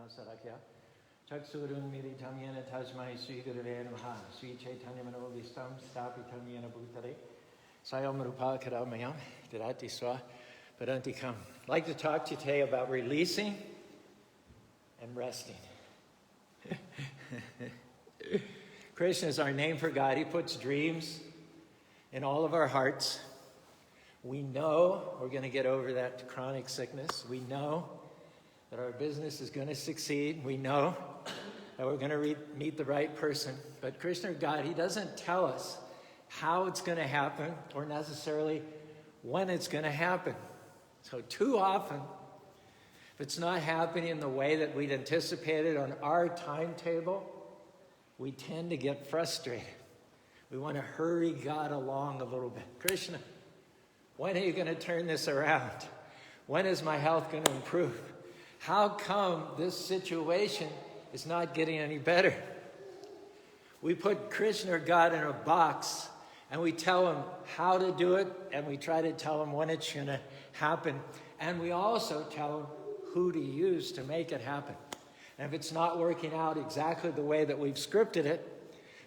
Sarakya Chaksurun Militam Yena Tajmai Sri Gurave Namaha Sri Chaitanya Manovistam Stapitam Yena Bhutare Sayam Rupa Karamayam Dirati Swa Padantikam. I'd like to talk to you today about releasing and resting. Krishna is our name for God. He puts dreams in all of our hearts. We know we're going to get over that chronic sickness. We know that our business is going to succeed. We know that we're going to meet the right person. But Krishna, God, He doesn't tell us how it's going to happen or necessarily when it's going to happen. So too often, if it's not happening in the way that we'd anticipated on our timetable, we tend to get frustrated. We want to hurry God along a little bit. Krishna, when are you going to turn this around? When is my health going to improve? How come this situation is not getting any better? We put Krishna or God in a box and we tell Him how to do it, and we try to tell Him when it's going to happen. And we also tell Him who to use to make it happen. And if it's not working out exactly the way that we've scripted it,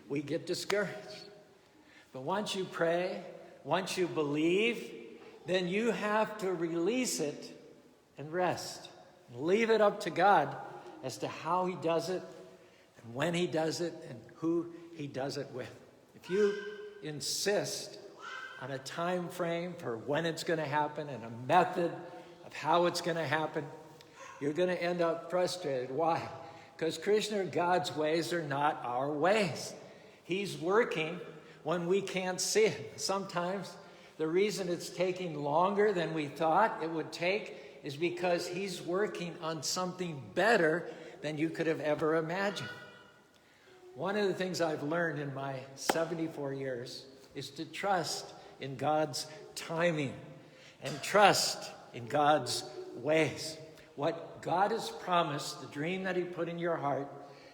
we get discouraged. But once you pray, once you believe, then you have to release it and rest. Leave it up to God as to how He does it, and when He does it, and who He does it with. If you insist on a time frame for when it's going to happen and a method of how it's going to happen, you're going to end up frustrated. Why? Because Krishna, God's ways are not our ways. He's working when we can't see it. Sometimes the reason it's taking longer than we thought it would take is because He's working on something better than you could have ever imagined. One of the things I've learned in my 74 years is to trust in God's timing and trust in God's ways. What God has promised, the dream that He put in your heart,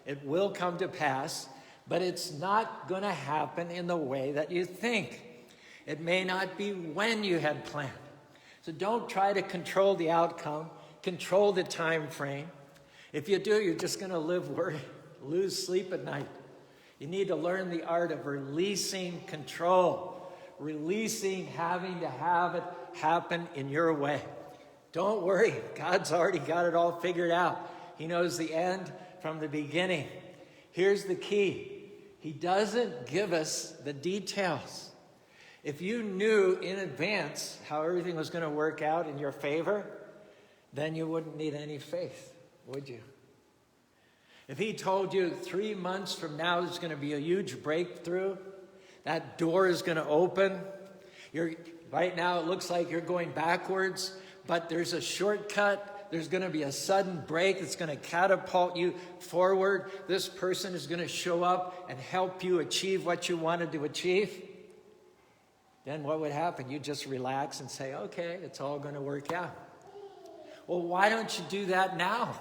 it will come to pass, but it's not going to happen in the way that you think. It may not be when you had planned. So don't try to control the outcome, control the time frame. If you do, you're just going to live worried, lose sleep at night. You need to learn the art of releasing control, releasing having to have it happen in your way. Don't worry, God's already got it all figured out. He knows the end from the beginning. Here's the key. He doesn't give us the details. If you knew in advance how everything was going to work out in your favor, then you wouldn't need any faith, would you? If He told you 3 months from now there's going to be a huge breakthrough, that door is going to open. Right now it looks like you're going backwards, but there's a shortcut. There's going to be a sudden break that's going to catapult you forward. This person is going to show up and help you achieve what you wanted to achieve. Then what would happen? You just relax and say, okay, it's all going to work out. Well, why don't you do that now?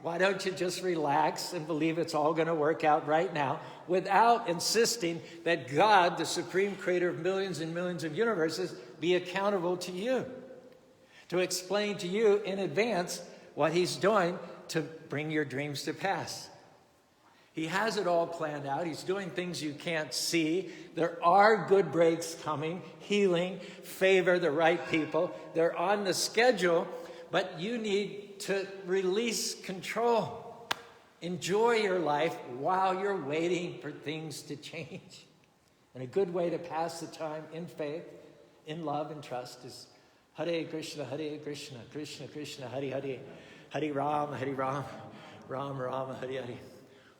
Why don't you just relax and believe it's all going to work out right now without insisting that God, the supreme creator of millions and millions of universes, be accountable to you, to explain to you in advance what He's doing to bring your dreams to pass. He has it all planned out. He's doing things you can't see. There are good breaks coming, healing, favor, the right people. They're on the schedule, but you need to release control. Enjoy your life while you're waiting for things to change. And a good way to pass the time in faith, in love and trust is Hare Krishna, Krishna Krishna, Hare Hare, Hare Ram, Ram Ram, Hare Hare.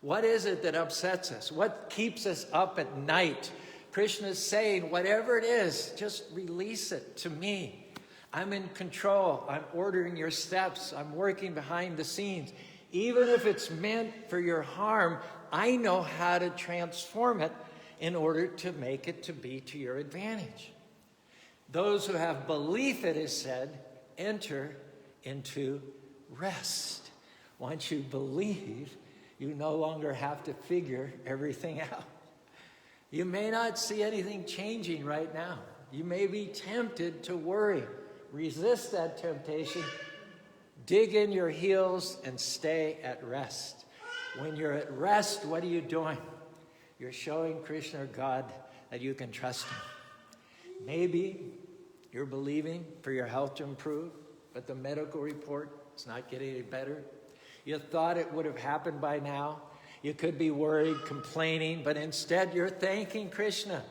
What is it that upsets us? What keeps us up at night? Krishna is saying, whatever it is, just release it to me. I'm in control. I'm ordering your steps. I'm working behind the scenes. Even if it's meant for your harm, I know how to transform it in order to make it to be to your advantage. Those who have belief, it is said, enter into rest. Once you believe, you no longer have to figure everything out. You may not see anything changing right now. You may be tempted to worry. Resist that temptation. Dig in your heels and stay at rest. When you're at rest, what are you doing? You're showing Krishna or God that you can trust him. Maybe you're believing for your health to improve, but the medical report is not getting any better. You thought it would have happened by now. You could be worried, complaining, but instead you're thanking Krishna.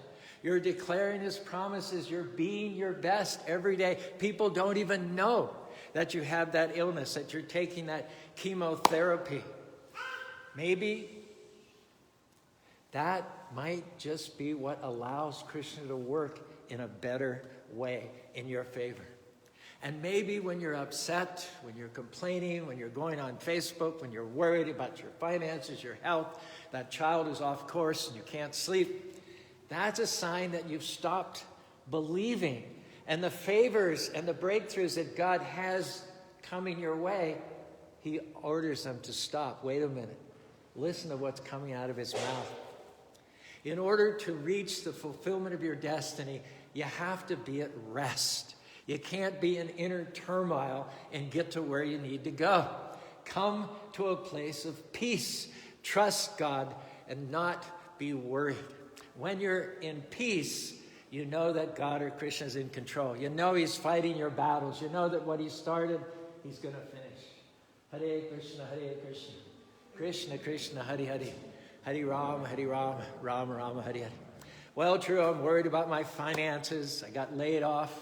You're declaring his promises. You're being your best every day. People don't even know that you have that illness, that you're taking that chemotherapy. Maybe that might just be what allows Krishna to work in a better way in your favor. And maybe when you're upset, when you're complaining, when you're going on Facebook, when you're worried about your finances, your health, that child is off course and you can't sleep, that's a sign that you've stopped believing. And the favors and the breakthroughs that God has coming your way, he orders them to stop. Wait a minute. Listen to what's coming out of his mouth. In order to reach the fulfillment of your destiny, you have to be at rest. You can't be in inner turmoil and get to where you need to go. Come to a place of peace. Trust God and not be worried. When you're in peace, you know that God or Krishna is in control. You know he's fighting your battles. You know that what he started, he's going to finish. Hare Krishna, Krishna Krishna, Hare Hare. Hare Ram, Ram Ram, Hare Hare. Well, true, I'm worried about my finances. I got laid off.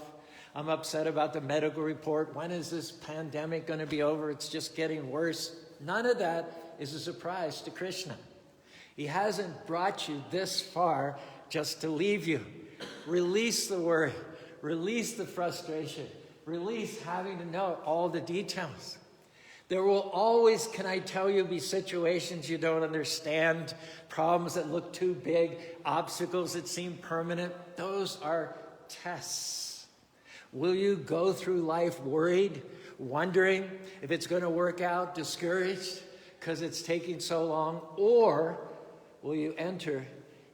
I'm upset about the medical report. When is this pandemic going to be over? It's just getting worse. None of that is a surprise to Krishna. He hasn't brought you this far just to leave you. Release the worry. Release the frustration. Release having to know all the details. There will always, can I tell you, be situations you don't understand, problems that look too big, obstacles that seem permanent. Those are tests. Will you go through life worried, wondering if it's going to work out, discouraged because it's taking so long? Or will you enter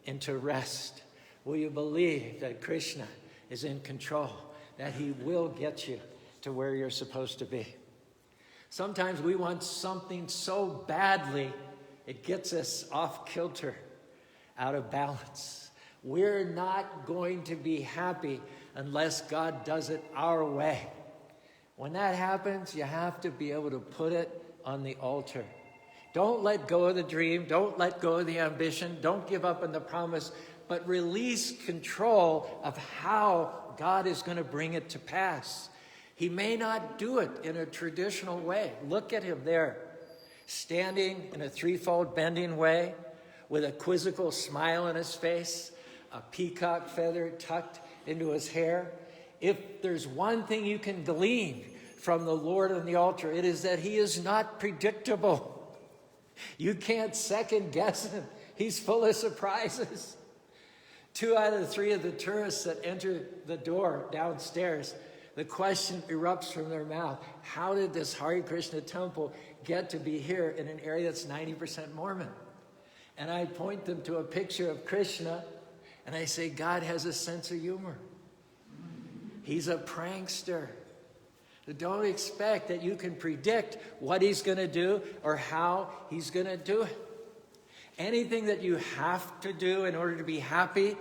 into rest? Will you believe that Krishna is in control, that he will get you to where you're supposed to be? Sometimes we want something so badly, it gets us off kilter, out of balance. We're not going to be happy unless God does it our way. When that happens, you have to be able to put it on the altar. Don't let go of the dream. Don't let go of the ambition. Don't give up on the promise, but release control of how God is going to bring it to pass. He may not do it in a traditional way. Look at him there, standing in a threefold bending way with a quizzical smile on his face, a peacock feather tucked into his hair. If there's one thing you can glean from the Lord on the altar, it is that he is not predictable. You can't second guess him. He's full of surprises. 2 out of 3 of the tourists that enter the door downstairs, the question erupts from their mouth: how did this Hare Krishna temple get to be here in an area that's 90% Mormon? And I point them to a picture of Krishna, and I say, God has a sense of humor. He's a prankster. Don't expect that you can predict what he's going to do or how he's going to do it. Anything that you have to do in order to be happy,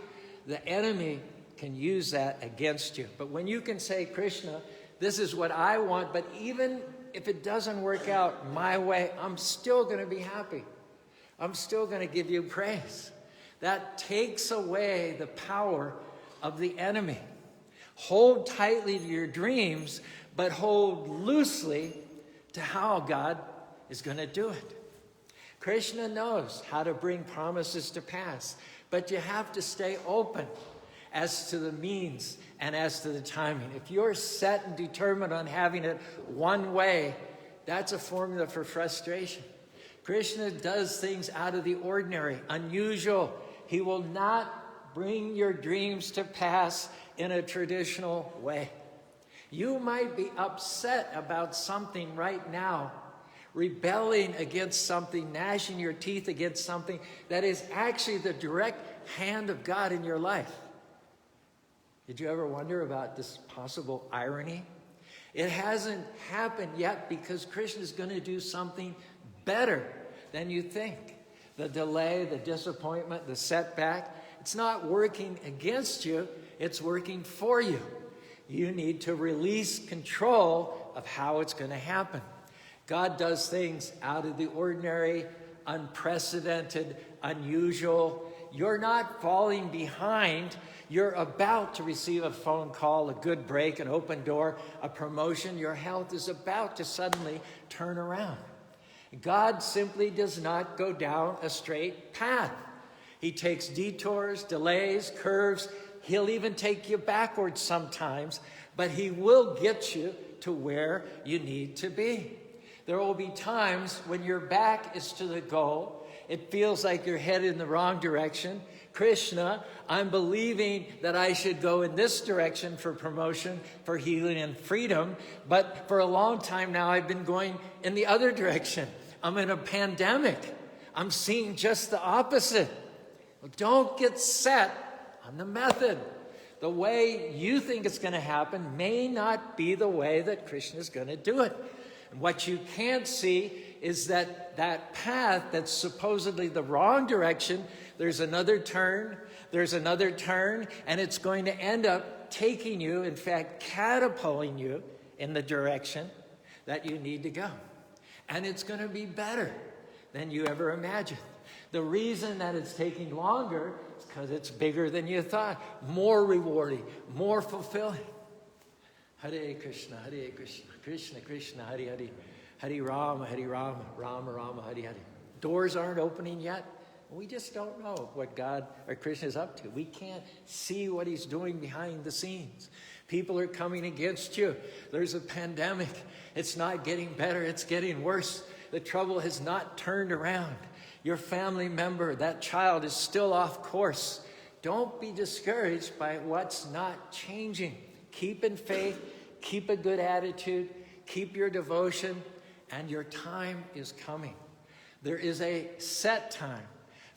the enemy can use that against you. But when you can say, Krishna, this is what I want, but even if it doesn't work out my way, I'm still going to be happy. I'm still going to give you praise. That takes away the power of the enemy. Hold tightly to your dreams, but hold loosely to how God is going to do it. Krishna knows how to bring promises to pass, but you have to stay open as to the means and as to the timing. If you're set and determined on having it one way, that's a formula for frustration. Krishna does things out of the ordinary, unusual. He will not bring your dreams to pass in a traditional way. You might be upset about something right now, rebelling against something, gnashing your teeth against something that is actually the direct hand of God in your life. Did you ever wonder about this possible irony? It hasn't happened yet because Krishna is going to do something better than you think. The delay, the disappointment, the setback, it's not working against you, it's working for you. You need to release control of how it's going to happen. God does things out of the ordinary, unprecedented, unusual. You're not falling behind. You're about to receive a phone call, a good break, an open door, a promotion. Your health is about to suddenly turn around. God simply does not go down a straight path. He takes detours, delays, curves. He'll even take you backwards sometimes, but he will get you to where you need to be. There will be times when your back is to the goal. It feels like you're headed in the wrong direction. Krishna, I'm believing that I should go in this direction for promotion, for healing and freedom. But for a long time now, I've been going in the other direction. I'm in a pandemic. I'm seeing just the opposite. Well, don't get set on the method. The way you think it's going to happen may not be the way that Krishna is going to do it. And what you can't see is that path that's supposedly the wrong direction, there's another turn, and it's going to end up taking you, in fact, catapulting you in the direction that you need to go. And it's going to be better than you ever imagined. The reason that it's taking longer is because it's bigger than you thought, more rewarding, more fulfilling. Hare Krishna, Krishna Krishna, Hare Hare, Hare Rama, Rama Rama, Hare Hare. Doors aren't opening yet. We just don't know what God or Krishna is up to. We can't see what he's doing behind the scenes. People are coming against you. There's a pandemic. It's not getting better. It's getting worse. The trouble has not turned around. Your family member, that child, is still off course. Don't be discouraged by what's not changing. Keep in faith. Keep a good attitude. Keep your devotion. And your time is coming. There is a set time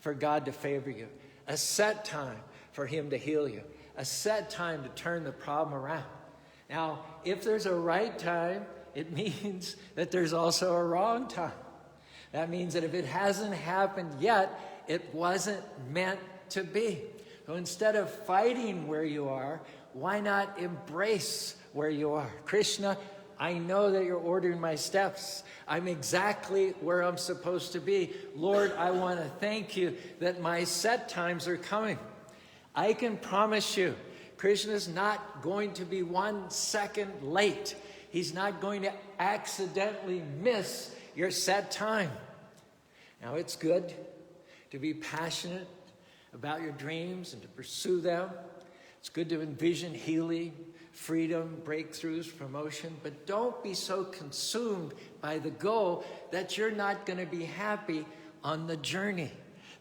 for God to favor you. A set time for him to heal you. A set time to turn the problem around. Now, if there's a right time, it means that there's also a wrong time. That means that if it hasn't happened yet, it wasn't meant to be. So instead of fighting where you are, why not embrace where you are? Krishna, I know that you're ordering my steps. I'm exactly where I'm supposed to be. Lord, I want to thank you that my set times are coming. I can promise you, Krishna's not going to be 1 second late. He's not going to accidentally miss your set time. Now, it's good to be passionate about your dreams and to pursue them. It's good to envision healing, freedom, breakthroughs, promotion, but don't be so consumed by the goal that you're not going to be happy on the journey,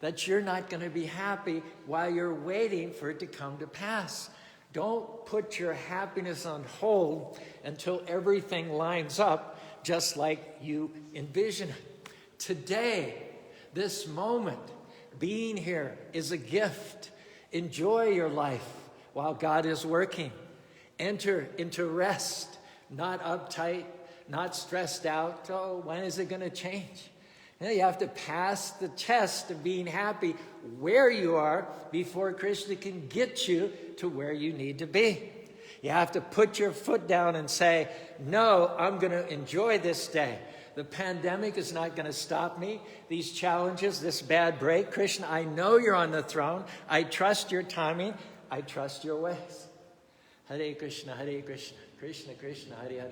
that you're not going to be happy while you're waiting for it to come to pass. Don't put your happiness on hold until everything lines up just like you envision it. Today, this moment, being here is a gift. Enjoy your life while God is working. Enter into rest, not uptight, not stressed out. Oh, when is it going to change? You have to pass the test of being happy where you are before Krishna can get you to where you need to be. You have to put your foot down and say, no, I'm going to enjoy this day. The pandemic is not going to stop me. These challenges, this bad break. Krishna, I know you're on the throne. I trust your timing. I trust your ways. Hare Krishna, Krishna Krishna, Hare Hare,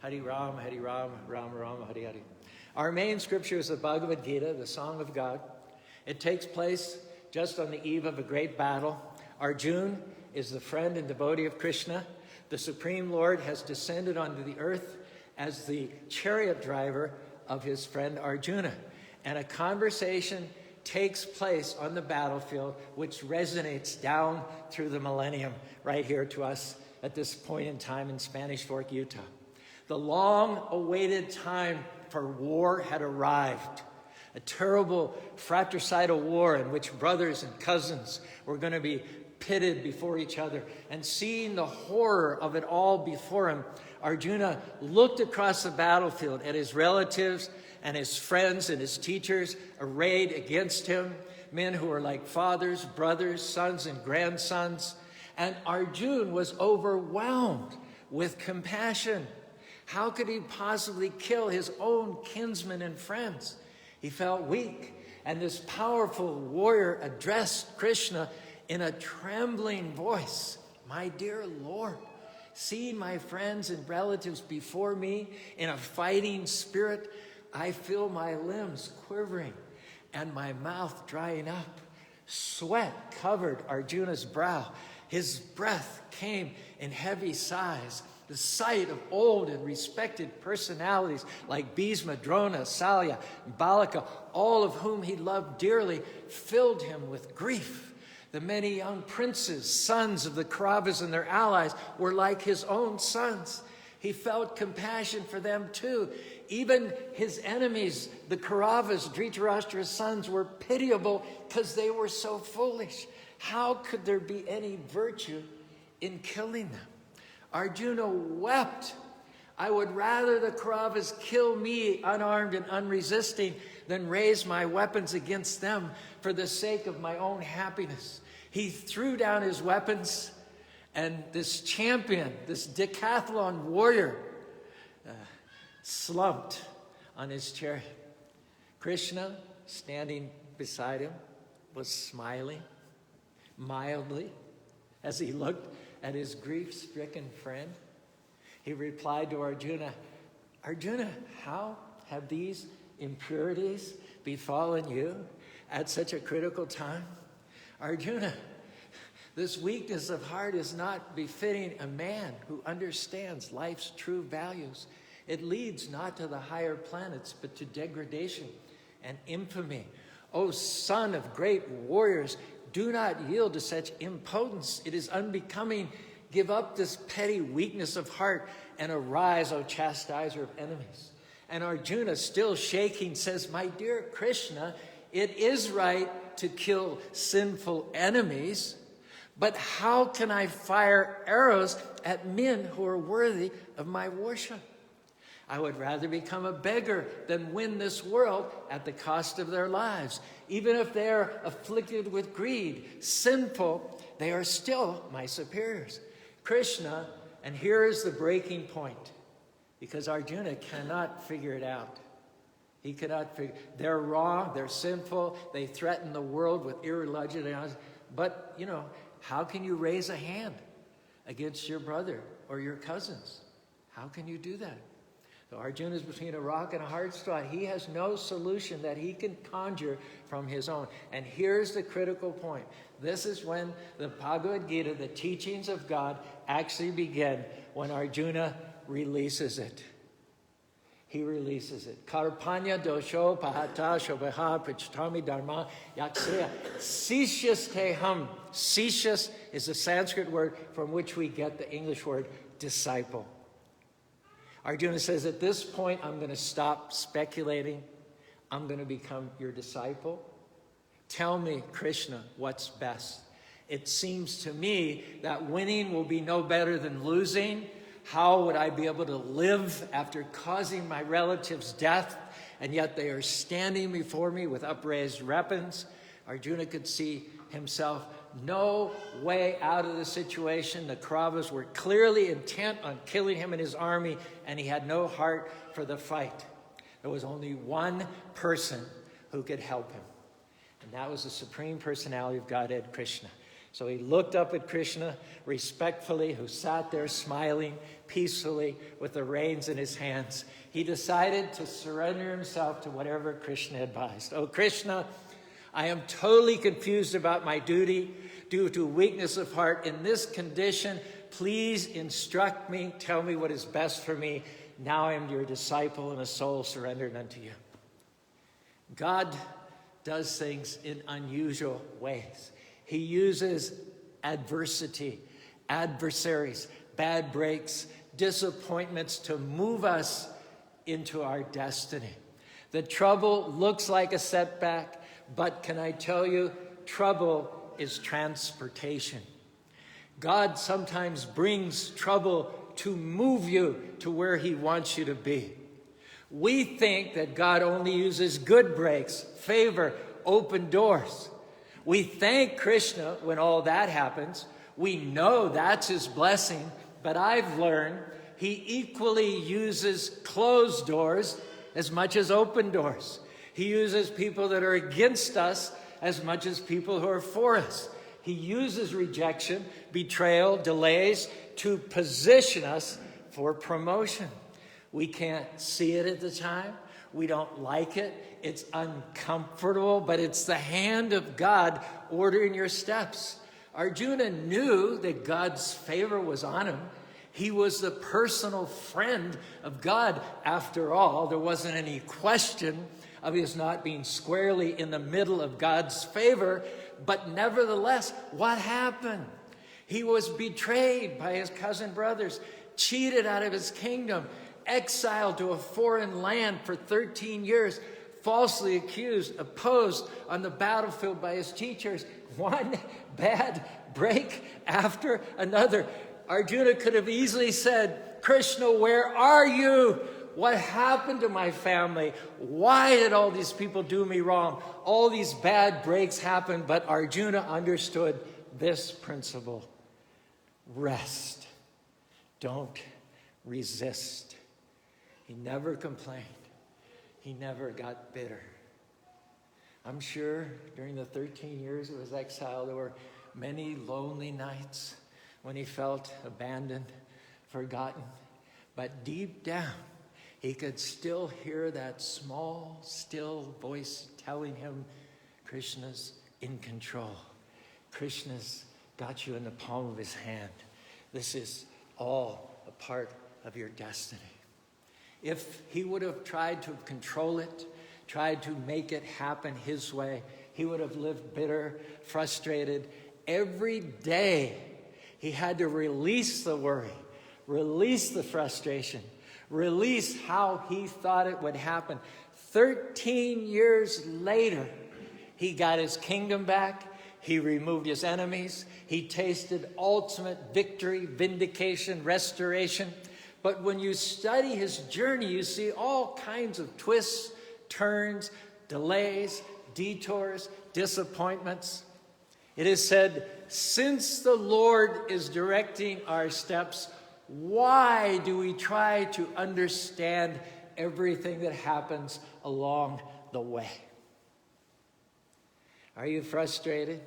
Hare Rama, Rama Rama, Hare Hare. Our main scripture is the Bhagavad Gita, the Song of God. It takes place just on the eve of a great battle. Arjuna is the friend and devotee of Krishna. The Supreme Lord has descended onto the earth as the chariot driver of his friend Arjuna. And a conversation takes place on the battlefield which resonates down through the millennium right here to us at this point in time in Spanish Fork, Utah. The long-awaited time for war had arrived. A terrible fratricidal war in which brothers and cousins were going to be pitted before each other. And seeing the horror of it all before him, Arjuna looked across the battlefield at his relatives and his friends and his teachers arrayed against him, men who were like fathers, brothers, sons, and grandsons. And Arjuna was overwhelmed with compassion. How could he possibly kill his own kinsmen and friends? He felt weak, and this powerful warrior addressed Krishna in a trembling voice. My dear Lord, seeing my friends and relatives before me in a fighting spirit, I feel my limbs quivering and my mouth drying up. Sweat covered Arjuna's brow. His breath came in heavy sighs. The sight of old and respected personalities like Bhisma, Drona, Salya, and Balaka, all of whom he loved dearly, filled him with grief. The many young princes, sons of the Kauravas and their allies, were like his own sons. He felt compassion for them too. Even his enemies, the Kauravas, Dhritarashtra's sons, were pitiable because they were so foolish. How could there be any virtue in killing them? Arjuna wept. I would rather the Kauravas kill me unarmed and unresisting than raise my weapons against them for the sake of my own happiness. He threw down his weapons, and this champion, this decathlon warrior, slumped on his chariot. Krishna, standing beside him, was smiling mildly as he looked at his grief-stricken friend. He replied to Arjuna, Arjuna, how have these impurities befallen you at such a critical time? Arjuna, this weakness of heart is not befitting a man who understands life's true values. It leads not to the higher planets, but to degradation and infamy. O son of great warriors, do not yield to such impotence. It is unbecoming. Give up this petty weakness of heart and arise, O chastiser of enemies. And Arjuna, still shaking, says, my dear Krishna, it is right to kill sinful enemies, but how can I fire arrows at men who are worthy of my worship? I would rather become a beggar than win this world at the cost of their lives. Even if they are afflicted with greed, sinful, they are still my superiors. Krishna, and here is the breaking point, because Arjuna cannot figure it out. He cannot figure, they're wrong, they're sinful, they threaten the world with irreligion. But, how can you raise a hand against your brother or your cousins? How can you do that? So Arjuna is between a rock and a hard spot. He has no solution that he can conjure from his own. And here's the critical point. This is when the Bhagavad Gita, the teachings of God, actually begin, when Arjuna releases it. He releases it. Karpanya dosho pahata shobaha prachitami dharma yaksaya sishyas teham. Sishyas is a Sanskrit word from which we get the English word disciple. Arjuna says, at this point, I'm going to stop speculating. I'm going to become your disciple. Tell me, Krishna, what's best. It seems to me that winning will be no better than losing. How would I be able to live after causing my relatives death, and yet they are standing before me with upraised weapons? Arjuna could see himself no way out of the situation. The Kauravas were clearly intent on killing him and his army, and he had no heart for the fight. There was only one person who could help him, and that was the Supreme Personality of Godhead, Krishna. So he looked up at Krishna respectfully, who sat there smiling peacefully with the reins in his hands. He decided to surrender himself to whatever Krishna advised. Oh, Krishna, I am totally confused about my duty due to weakness of heart. In this condition, please instruct me. Tell me what is best for me. Now I am your disciple and a soul surrendered unto you. God does things in unusual ways. He uses adversity, adversaries, bad breaks, disappointments to move us into our destiny. The trouble looks like a setback, but can I tell you, trouble is transportation. God sometimes brings trouble to move you to where he wants you to be. We think that God only uses good breaks, favor, open doors. We thank Krishna when all that happens. We know that's his blessing, but I've learned he equally uses closed doors as much as open doors. He uses people that are against us as much as people who are for us. He uses rejection, betrayal, delays to position us for promotion. We can't see it at the time. We don't like it. It's uncomfortable, but it's the hand of God ordering your steps. Arjuna knew that God's favor was on him. He was the personal friend of God. After all, there wasn't any question of his not being squarely in the middle of God's favor. But nevertheless, what happened? He was betrayed by his cousin brothers, cheated out of his kingdom, exiled to a foreign land for 13 years, falsely accused, opposed on the battlefield by his teachers. One bad break after another. Arjuna could have easily said, Krishna, where are you? What happened to my family? Why did all these people do me wrong? All these bad breaks happened, but Arjuna understood this principle. Rest. Don't resist. He never complained. He never got bitter. I'm sure during the 13 years of his exile, there were many lonely nights when he felt abandoned, forgotten. But deep down, he could still hear that small, still voice telling him, Krishna's in control. Krishna's got you in the palm of his hand. This is all a part of your destiny. If he would have tried to control it, tried to make it happen his way, he would have lived bitter, frustrated. Every day, he had to release the worry, release the frustration, release how he thought it would happen. 13 years later, he got his kingdom back. He removed his enemies. He tasted ultimate victory, vindication, restoration. But when you study his journey, you see all kinds of twists, turns, delays, detours, disappointments. It is said, since the Lord is directing our steps, why do we try to understand everything that happens along the way? Are you frustrated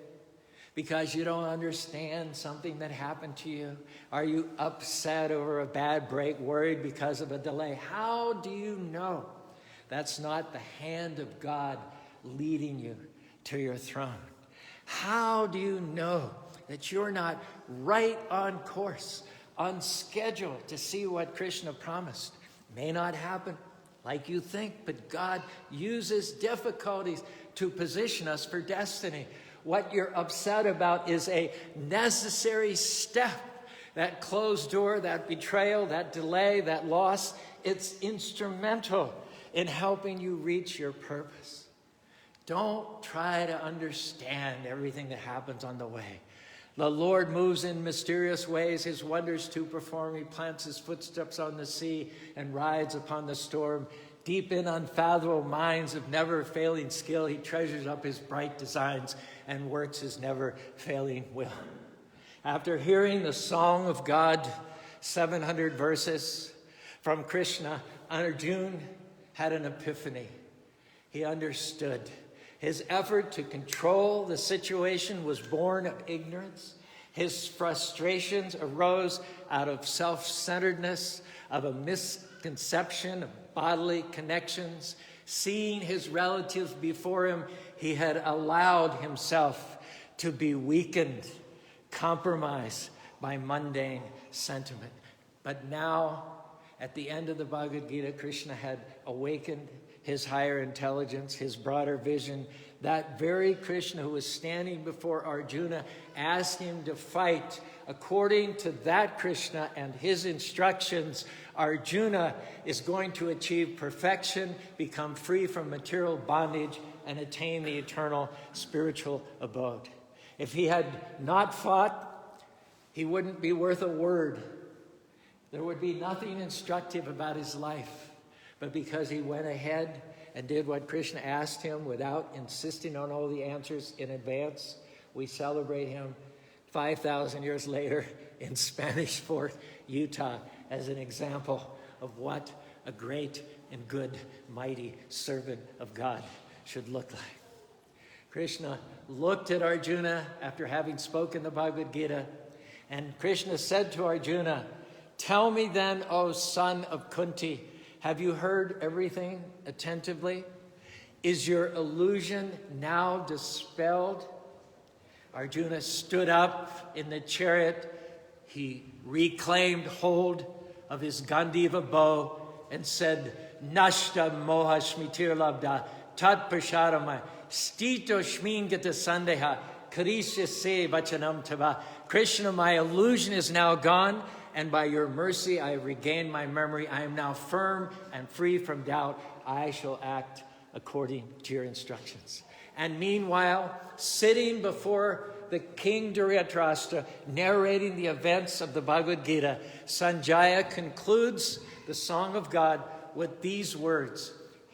because you don't understand something that happened to you? Are you upset over a bad break, worried because of a delay? How do you know that's not the hand of God leading you to your throne? How do you know that you're not right on course, on schedule to see what Krishna promised? May not happen like you think, but God uses difficulties to position us for destiny. What you're upset about is a necessary step. That closed door, that betrayal, that delay, that loss, it's instrumental in helping you reach your purpose. Don't try to understand everything that happens on the way. The Lord moves in mysterious ways, his wonders to perform. He plants his footsteps on the sea and rides upon the storm. Deep in unfathomable minds of never-failing skill, he treasures up his bright designs and works his never-failing will. After hearing the song of God, 700 verses from Krishna, Arjuna had an epiphany. He understood. His effort to control the situation was born of ignorance. His frustrations arose out of self-centeredness, of a misconception of bodily connections. Seeing his relatives before him, he had allowed himself to be weakened, compromised by mundane sentiment. But now, at the end of the Bhagavad Gita, Krishna had awakened his higher intelligence, his broader vision. That very Krishna who was standing before Arjuna asked him to fight. According to that Krishna and his instructions, Arjuna is going to achieve perfection, become free from material bondage, and attain the eternal spiritual abode. If he had not fought, He wouldn't be worth a word. There would be nothing instructive about his life. But because he went ahead and did what Krishna asked him without insisting on all the answers in advance, we celebrate him 5,000 years later in Spanish Fort, Utah, as an example of what a great and good, mighty servant of God should look like. Krishna looked at Arjuna after having spoken the Bhagavad Gita, and Krishna said to Arjuna, "Tell me then, O son of Kunti, have you heard everything attentively? Is your illusion now dispelled?" Arjuna stood up in the chariot. He reclaimed hold of his Gandiva bow and said, "Nashta moha shmitir labda tat prasharamai stito shmingata sandeha karisya se vachanam tava." Krishna, my illusion is now gone, and by your mercy I have regained my memory. I am now firm and free from doubt. I shall act according to your instructions. And meanwhile, sitting before the King Dhritarashtra, narrating the events of the Bhagavad Gita, Sanjaya concludes the Song of God with these words: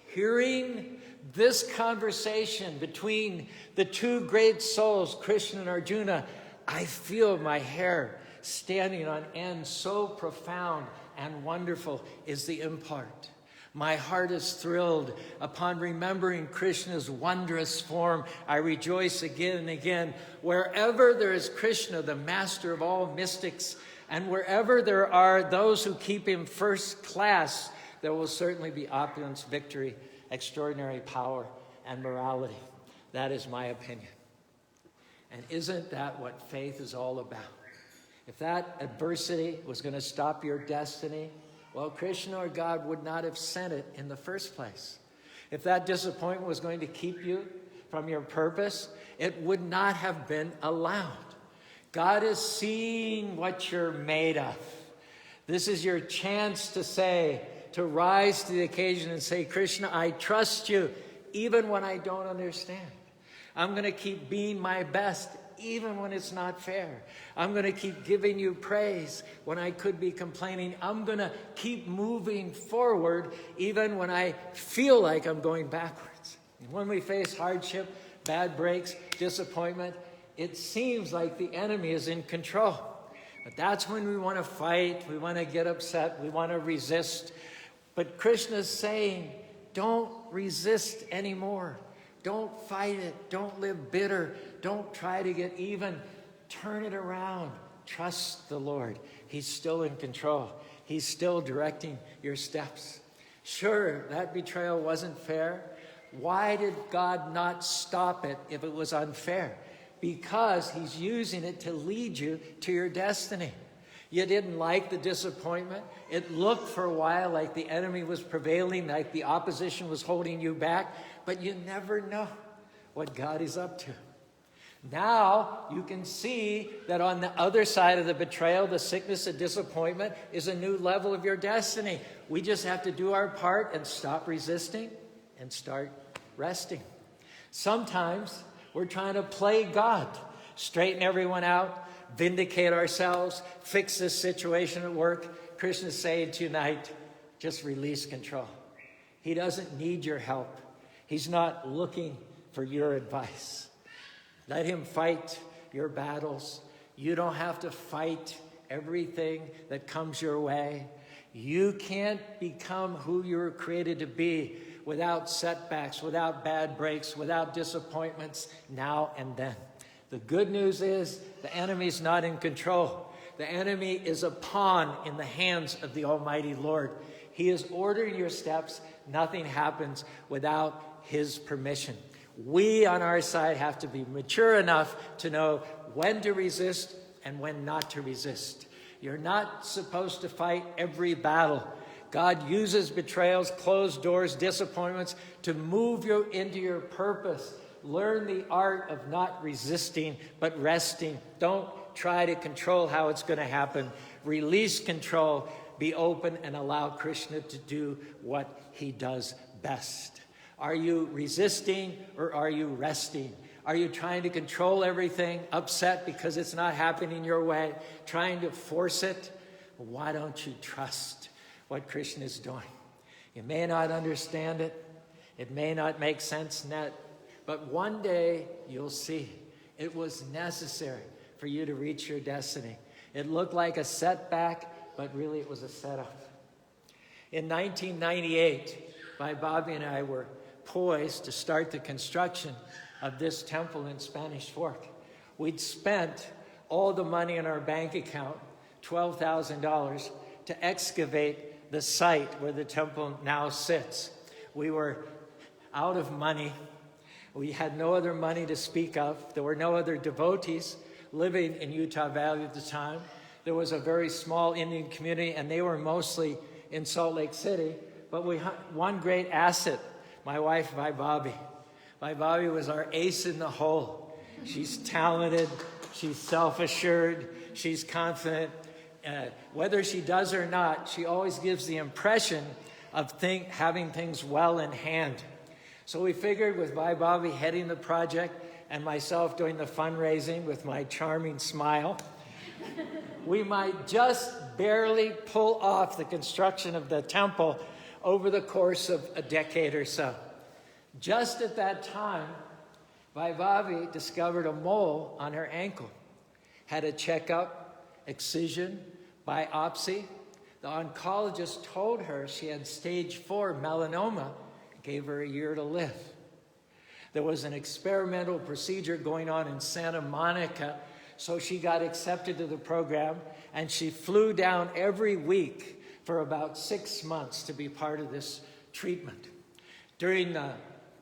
"Hearing this conversation between the two great souls, Krishna and Arjuna, I feel my hair standing on end. So profound and wonderful is the import. My heart is thrilled upon remembering Krishna's wondrous form. I rejoice again and again. Wherever there is Krishna, the master of all mystics, and wherever there are those who keep him first class, there will certainly be opulence, victory, extraordinary power, and morality." That is my opinion. And isn't that what faith is all about? If that adversity was going to stop your destiny, well, Krishna or God would not have sent it in the first place. If that disappointment was going to keep you from your purpose, it would not have been allowed. God is seeing what you're made of. This is your chance to rise to the occasion and say, "Krishna, I trust you even when I don't understand. I'm going to keep being my best even when it's not fair. I'm going to keep giving you praise when I could be complaining. I'm going to keep moving forward even when I feel like I'm going backwards." And when we face hardship, bad breaks, disappointment, it seems like the enemy is in control. But that's when we want to fight, we want to get upset, we want to resist. But Krishna's saying, don't resist anymore. Don't fight it. Don't live bitter. Don't try to get even. Turn it around. Trust the Lord. He's still in control. He's still directing your steps. Sure, that betrayal wasn't fair. Why did God not stop it if it was unfair? Because he's using it to lead you to your destiny. You didn't like the disappointment. It looked for a while like the enemy was prevailing, like the opposition was holding you back, but you never know what God is up to. Now you can see that on the other side of the betrayal, the sickness and disappointment is a new level of your destiny. We just have to do our part and stop resisting and start resting. Sometimes we're trying to play God, straighten everyone out, vindicate ourselves, fix this situation at work. Krishna's saying tonight, just release control. He doesn't need your help. He's not looking for your advice. Let him fight your battles. You don't have to fight everything that comes your way. You can't become who you were created to be without setbacks, without bad breaks, without disappointments now and then. The good news is the enemy's not in control. The enemy is a pawn in the hands of the Almighty Lord. He is ordering your steps. Nothing happens without his permission. We on our side have to be mature enough to know when to resist and when not to resist. You're not supposed to fight every battle. God uses betrayals, closed doors, disappointments to move you into your purpose. Learn the art of not resisting, but resting. Don't try to control how it's going to happen. Release control. Be open and allow Krishna to do what he does best. Are you resisting or are you resting? Are you trying to control everything, upset because it's not happening your way, trying to force it? Why don't you trust what Krishna is doing? You may not understand it. It may not make sense net, but one day you'll see it was necessary for you to reach your destiny. It looked like a setback, but really it was a setup. In 1998, Bobby and I were poised to start the construction of this temple in Spanish Fork. We'd spent all the money in our bank account, $12,000, to excavate the site where the temple now sits. We were out of money. We had no other money to speak of. There were no other devotees living in Utah Valley at the time. There was a very small Indian community, and they were mostly in Salt Lake City. But we had one great asset, my wife, Bobby. Bobby was our ace in the hole. She's talented, she's self-assured, she's confident. Whether she does or not, she always gives the impression of having things well in hand. So we figured with Bobby heading the project and myself doing the fundraising with my charming smile, we might just barely pull off the construction of the temple over the course of a decade or so. Just at that time, Bobby discovered a mole on her ankle. Had a checkup, excision, biopsy. The oncologist told her she had stage 4 melanoma, gave her a year to live. There was an experimental procedure going on in Santa Monica, so she got accepted to the program, and she flew down every week for about 6 months to be part of this treatment. During the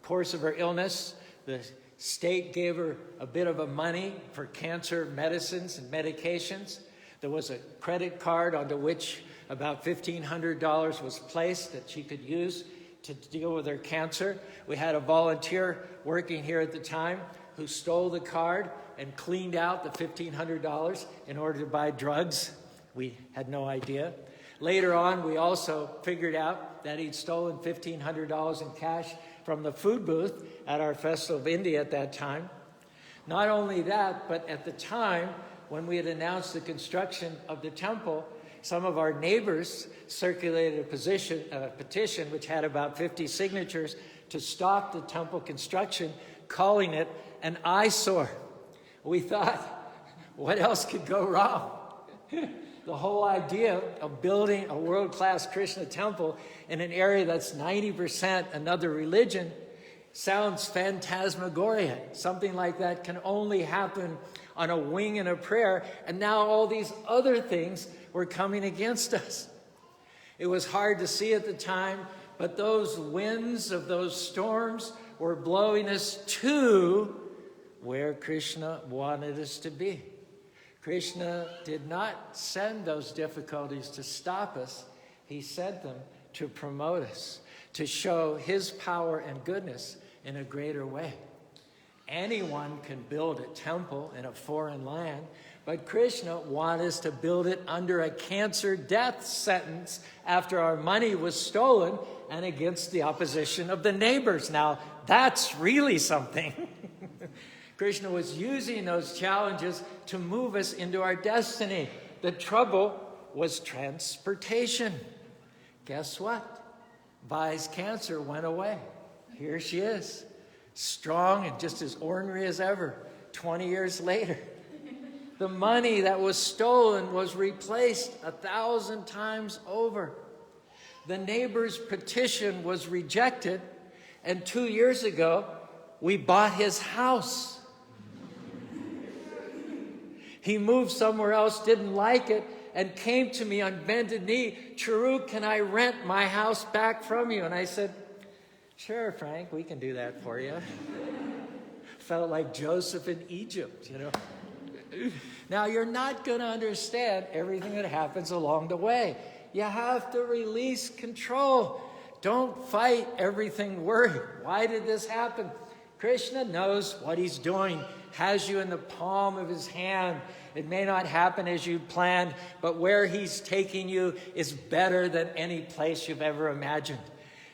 course of her illness, the state gave her a bit of money for cancer medicines and medications. There was a credit card onto which about $1,500 was placed that she could use to deal with her cancer. We had a volunteer working here at the time who stole the card and cleaned out the $1,500 in order to buy drugs. We had no idea. Later on, we also figured out that he'd stolen $1,500 in cash from the food booth at our Festival of India at that time. Not only that, but at the time when we had announced the construction of the temple, some of our neighbors circulated a petition which had about 50 signatures to stop the temple construction, calling it an eyesore. We thought, what else could go wrong? The whole idea of building a world-class Krishna temple in an area that's 90% another religion sounds phantasmagoria. Something like that can only happen on a wing and a prayer, and now all these other things were coming against us. It was hard to see at the time, but those winds of those storms were blowing us to where Krishna wanted us to be. Krishna did not send those difficulties to stop us. He sent them to promote us, to show his power and goodness in a greater way. Anyone can build a temple in a foreign land, but Krishna wanted us to build it under a cancer death sentence after our money was stolen and against the opposition of the neighbors. Now, that's really something. Krishna was using those challenges to move us into our destiny. The trouble was transportation. Guess what? Vi's cancer went away. Here she is, strong and just as ornery as ever, 20 years later. The money that was stolen was replaced 1,000 times over. The neighbor's petition was rejected, and 2 years ago, we bought his house. He moved somewhere else, didn't like it, and came to me on bended knee, Caru, can I rent my house back from you? And I said, sure, Frank, we can do that for you. Felt like Joseph in Egypt, you know. Now, you're not going to understand everything that happens along the way. You have to release control. Don't fight everything worried. Why did this happen? Krishna knows what he's doing, has you in the palm of his hand. It may not happen as you planned, but where he's taking you is better than any place you've ever imagined.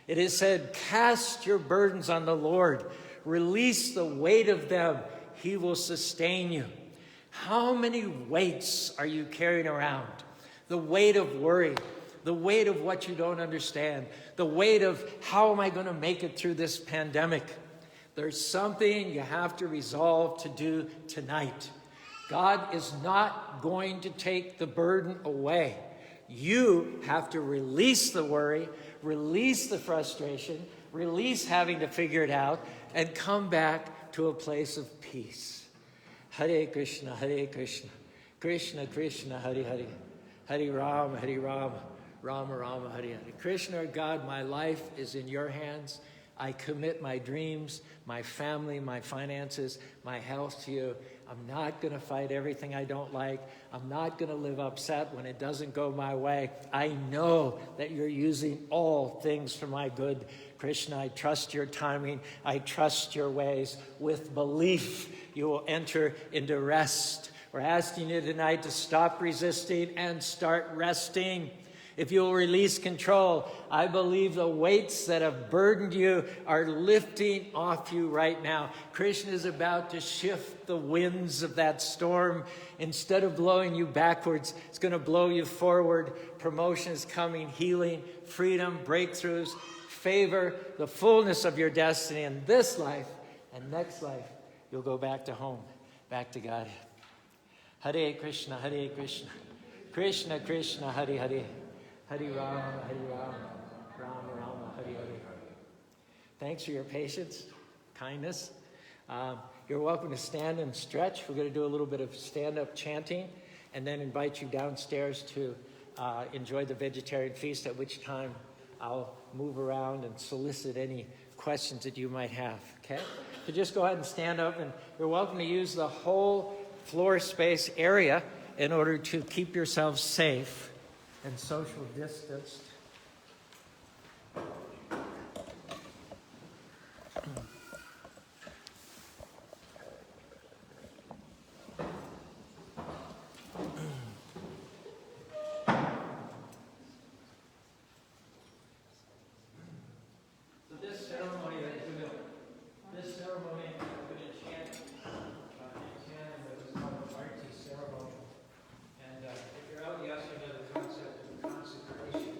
It is said, cast your burdens on the Lord, Release the weight of them. He will sustain you. How many weights are you carrying around? The weight of worry, the weight of what you don't understand, the weight of how am I going to make it through this pandemic? There's something you have to resolve to do tonight. God is not going to take the burden away. You have to release the worry, release the frustration, release having to figure it out, and come back to a place of peace. Hare Krishna, Krishna Krishna, Hare Hare, Hare Rama, Rama Rama, Hare Hare. Krishna, God, my life is in your hands. I commit my dreams, my family, my finances, my health to you. I'm not going to fight everything I don't like. I'm not going to live upset when it doesn't go my way. I know that you're using all things for my good. Krishna, I trust your timing. I trust your ways. With belief, you will enter into rest. We're asking you tonight to stop resisting and start resting. If you will release control, I believe the weights that have burdened you are lifting off you right now. Krishna is about to shift the winds of that storm. Instead of blowing you backwards, it's going to blow you forward. Promotion is coming, healing, freedom, breakthroughs, favor, the fullness of your destiny in this life and next life. You'll go back to home, back to God. Hare Krishna, Krishna Krishna, Hare Hare. Hare Rama, Rama Rama, Hare Hare. Thanks for your patience, kindness. You're welcome to stand and stretch. We're going to do a little bit of stand-up chanting and then invite you downstairs to enjoy the vegetarian feast, at which time I'll move around and solicit any questions that you might have, okay? So just go ahead and stand up, and you're welcome to use the whole floor space area in order to keep yourselves safe and social distanced. So this ceremony I'm going to chant is called the Bhakti ceremony. And if you're out, you also know the concept of consecration.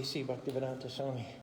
A.C. Bhaktivedanta Swami.